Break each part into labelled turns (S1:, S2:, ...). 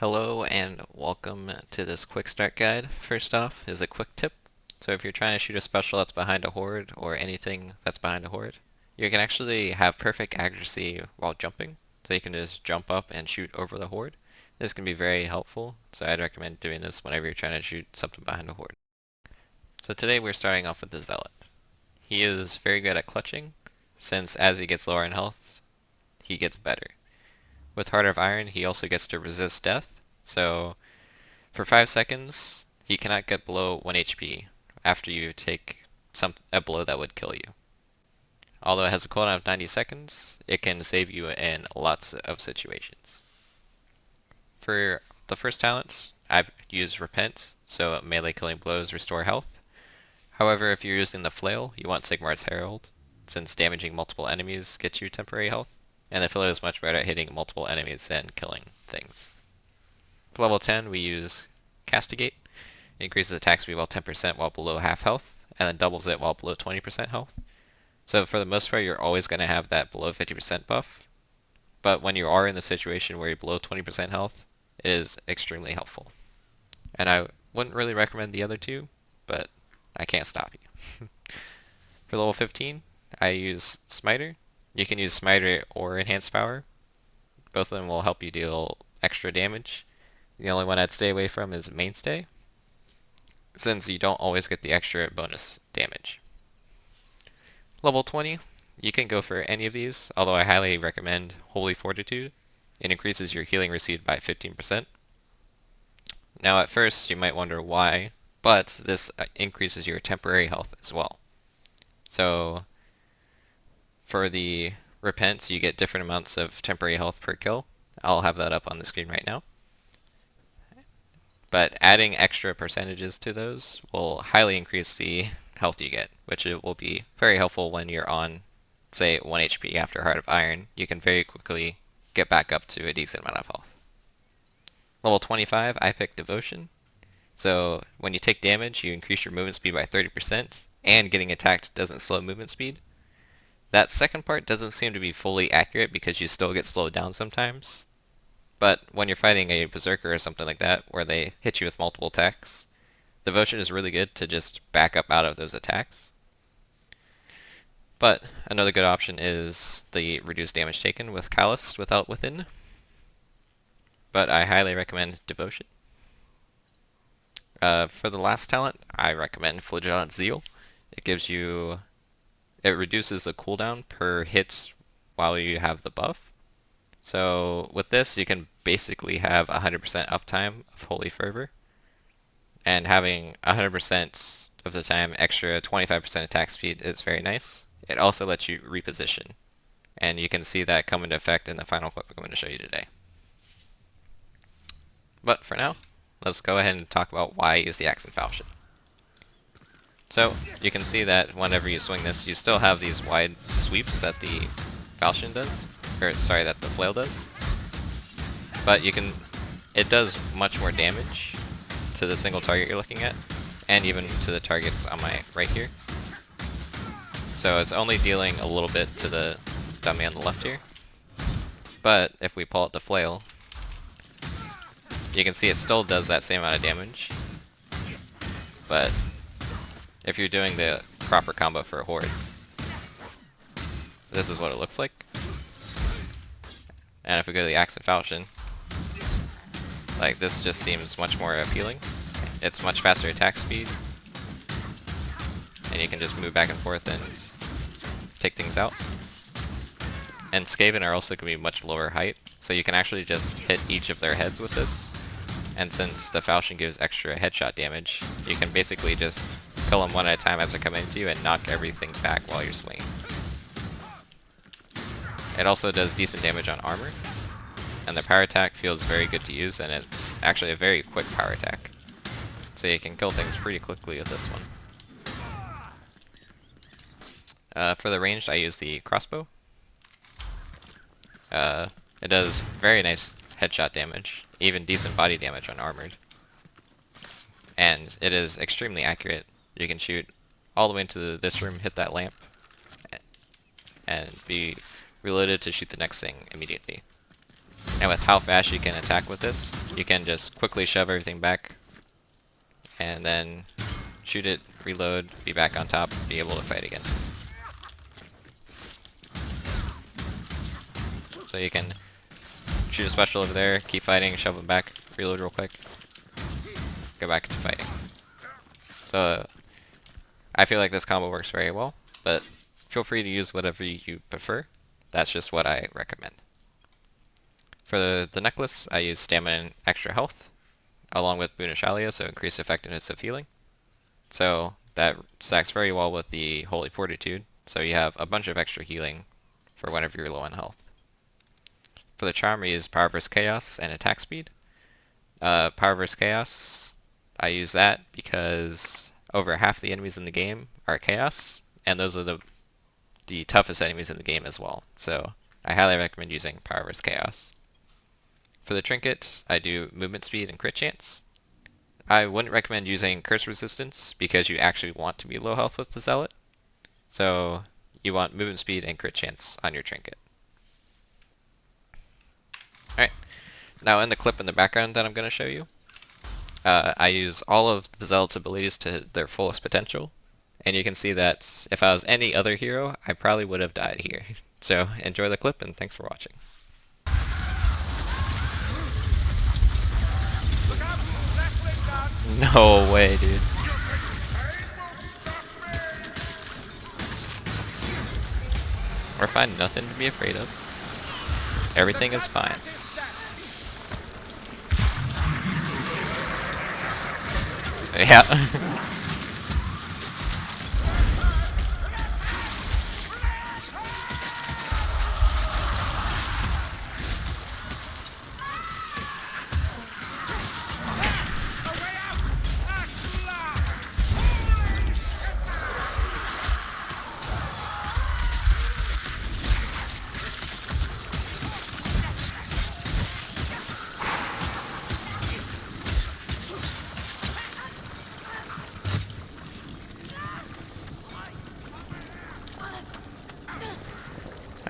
S1: Hello and welcome to this quick start guide. First off is a quick tip. So if you're trying to shoot a special that's behind a horde or anything that's behind a horde, you can actually have perfect accuracy while jumping. So you can just jump up and shoot over the horde. This can be very helpful, so I'd recommend doing this whenever you're trying to shoot something behind a horde. So today we're starting off with the Zealot. He is very good at clutching, since as he gets lower in health, he gets better. With Heart of Iron, he also gets to resist death, so for 5 seconds, he cannot get below 1 HP after you take a blow that would kill you. Although it has a cooldown of 90 seconds, it can save you in lots of situations. For the first talents, I use Repent, so melee killing blows restore health. However, if you're using the Flail, you want Sigmar's Herald, since damaging multiple enemies gets you temporary health, and the Flail is much better at hitting multiple enemies than killing things. For level 10, we use Castigate. It increases attack speed while 10% while below half health, and then doubles it while below 20% health. So for the most part, you're always going to have that below 50% buff, but when you are in the situation where you're below 20% health, it is extremely helpful. And I wouldn't really recommend the other two, but I can't stop you. For level 15, I use Smiter. You can use Smiter or Enhanced Power. Both of them will help you deal extra damage. The only one I'd stay away from is Mainstay, since you don't always get the extra bonus damage. Level 20, you can go for any of these, although I highly recommend Holy Fortitude. It increases your healing received by 15%. Now at first you might wonder why, but this increases your temporary health as well. So for the Repent, you get different amounts of temporary health per kill. I'll have that up on the screen right now. But adding extra percentages to those will highly increase the health you get, which it will be very helpful when you're on, say, 1 HP after Heart of Iron. You can very quickly get back up to a decent amount of health. Level 25, I picked Devotion. So when you take damage, you increase your movement speed by 30%, and getting attacked doesn't slow movement speed. That second part doesn't seem to be fully accurate because you still get slowed down sometimes. But when you're fighting a Berserker or something like that, where they hit you with multiple attacks, Devotion is really good to just back up out of those attacks. But another good option is the reduced damage taken with Callous without Within. But I highly recommend Devotion. For the last talent, I recommend Flagellant Zeal. It reduces the cooldown per hit while you have the buff. So with this, you can basically have 100% uptime of Holy Fervor, and having 100% of the time extra 25% attack speed is very nice. It also lets you reposition, and you can see that come into effect in the final clip I'm going to show you today. But for now, let's go ahead and talk about why I use the Axe and Falchion. So you can see that whenever you swing this, you still have these wide sweeps that the Falchion does, that the Flail does. But it does much more damage to the single target you're looking at, and even to the targets on my right here. So it's only dealing a little bit to the dummy on the left here. But if we pull out the Flail, you can see it still does that same amount of damage. But if you're doing the proper combo for hordes, this is what it looks like. And if we go to the Axe and Falchion, like, this just seems much more appealing. It's much faster attack speed, and you can just move back and forth and take things out. And Skaven are also going to be much lower height, so you can actually just hit each of their heads with this. And since the Falchion gives extra headshot damage, you can basically just kill them one at a time as they're coming into you and knock everything back while you're swinging. It also does decent damage on armor, and the power attack feels very good to use, and it's actually a very quick power attack. So you can kill things pretty quickly with this one. For the ranged, I use the crossbow. It does very nice headshot damage, even decent body damage on armored. And it is extremely accurate. You can shoot all the way into this room, hit that lamp, and be reloaded to shoot the next thing immediately. And with how fast you can attack with this, you can just quickly shove everything back, and then shoot it, reload, be back on top, be able to fight again. So you can shoot a special over there, keep fighting, shove them back, reload real quick, go back to fighting. So I feel like this combo works very well, but feel free to use whatever you prefer. That's just what I recommend. For the necklace, I use stamina and extra health, along with Bunashalia, so increased effectiveness of healing. So that stacks very well with the Holy Fortitude, so you have a bunch of extra healing for whenever you're low on health. For the charm, we use Power vs. Chaos and attack speed. Power vs. Chaos, I use that because over half the enemies in the game are Chaos, and those are the toughest enemies in the game as well. So I highly recommend using Power vs. Chaos. For the trinket, I do movement speed and crit chance. I wouldn't recommend using curse resistance because you actually want to be low health with the Zealot. So you want movement speed and crit chance on your trinket. Alright, now in the clip in the background that I'm going to show you, I use all of the Zealot's abilities to their fullest potential, and you can see that if I was any other hero, I probably would have died here. So enjoy the clip and thanks for watching. No way, dude. We're fine, nothing to be afraid of. Everything is fine. Yeah.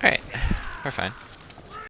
S1: Alright, we're fine.